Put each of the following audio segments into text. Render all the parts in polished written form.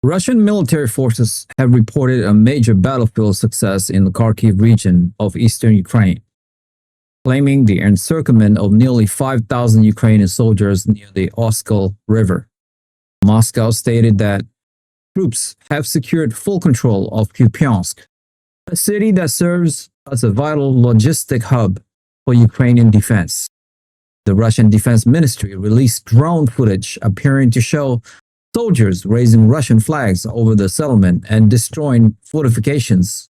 Russian military forces have reported a major battlefield success in the Kharkiv region of eastern Ukraine, claiming the encirclement of nearly 5,000 Ukrainian soldiers near the Oskil River. Moscow stated that troops have secured full control of Kupiansk, a city that serves as a vital logistic hub for Ukrainian defense. The Russian Defense Ministry released drone footage appearing to show soldiers raising Russian flags over the settlement and destroying fortifications.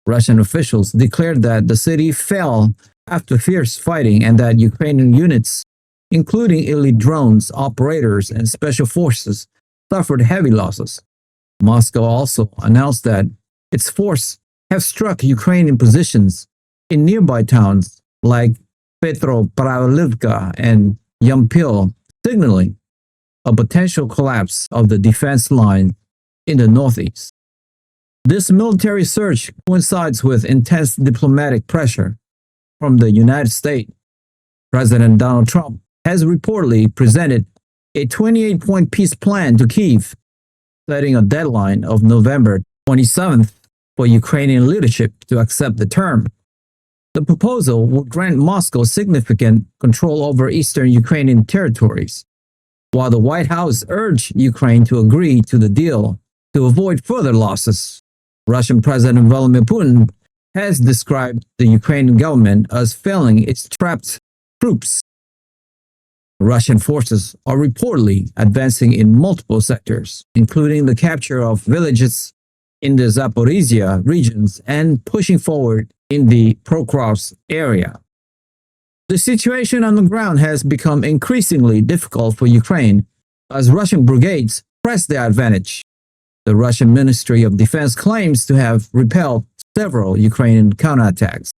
Russian officials declared that the city fell after fierce fighting and that Ukrainian units, including elite drones, operators, and special forces, suffered heavy losses. Moscow also announced that its forces have struck Ukrainian positions in nearby towns like Petropravlivka and Yampil, signaling a potential collapse of the defense line in the northeast. This military surge coincides with intense diplomatic pressure from the United States. President Donald Trump has reportedly presented a 28-point peace plan to Kyiv, setting a deadline of November 27th for Ukrainian leadership to accept the term. The proposal would grant Moscow significant control over eastern Ukrainian territories, while the White House urged Ukraine to agree to the deal to avoid further losses. Russian President Vladimir Putin has described the Ukrainian government as failing its trapped troops. Russian forces are reportedly advancing in multiple sectors, including the capture of villages in the Zaporizhzhia regions and pushing forward in the Pokrovsk area. The situation on the ground has become increasingly difficult for Ukraine as Russian brigades press their advantage. The Russian Ministry of Defense claims to have repelled several Ukrainian counterattacks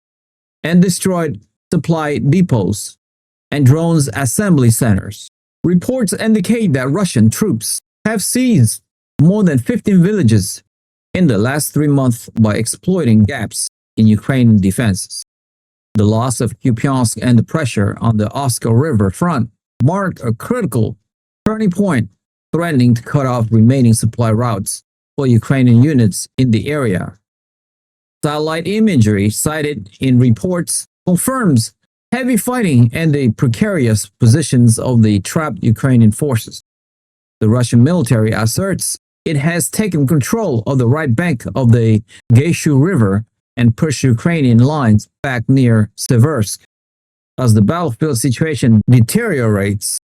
and destroyed supply depots and drones assembly centers. Reports indicate that Russian troops have seized more than 15 villages in the last 3 months by exploiting gaps in Ukrainian defenses. The loss of Kupiansk and the pressure on the Oskil River front marked a critical turning point, threatening to cut off remaining supply routes for Ukrainian units in the area. Satellite imagery cited in reports confirms heavy fighting and the precarious positions of the trapped Ukrainian forces. The Russian military asserts it has taken control of the right bank of the Encircle River and pushed Ukrainian lines back near Seversk. As the battlefield situation deteriorates,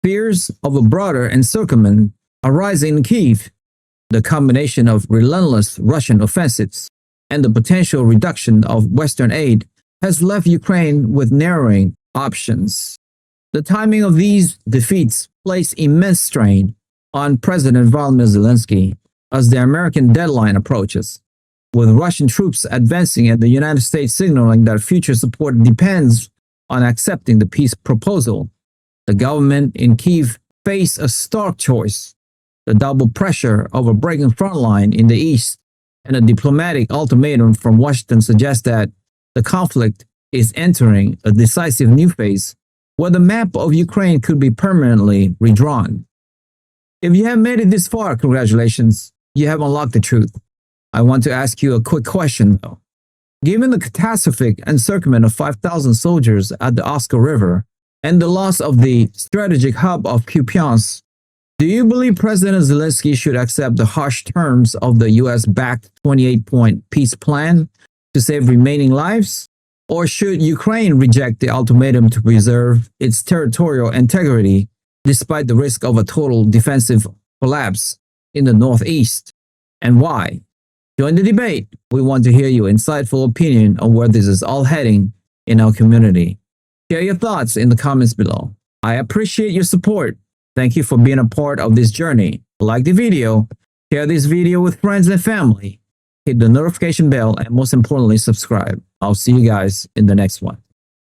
fears of a broader encirclement are rising in Kyiv. The combination of relentless Russian offensives and the potential reduction of Western aid has left Ukraine with narrowing options. The timing of these defeats placed immense strain on President Vladimir Zelensky as the American deadline approaches, with Russian troops advancing and the United States signaling that future support depends on accepting the peace proposal. The government in Kyiv face a stark choice: the double pressure of a breaking front line in the east and a diplomatic ultimatum from Washington suggests that the conflict is entering a decisive new phase where the map of Ukraine could be permanently redrawn. If you have made it this far, congratulations, you have unlocked the truth. I want to ask you a quick question though. Given the catastrophic encirclement of 5,000 soldiers at the Oskil River and the loss of the strategic hub of Kupiansk, do you believe President Zelensky should accept the harsh terms of the US-backed 28-point peace plan to save remaining lives? Or should Ukraine reject the ultimatum to preserve its territorial integrity despite the risk of a total defensive collapse in the northeast? And why? Join the debate. We want to hear your insightful opinion on where this is all heading in our community. Share your thoughts in the comments below. I appreciate your support. Thank you for being a part of this journey. Like the video, share this video with friends and family, hit the notification bell, and most importantly, subscribe. I'll see you guys in the next one.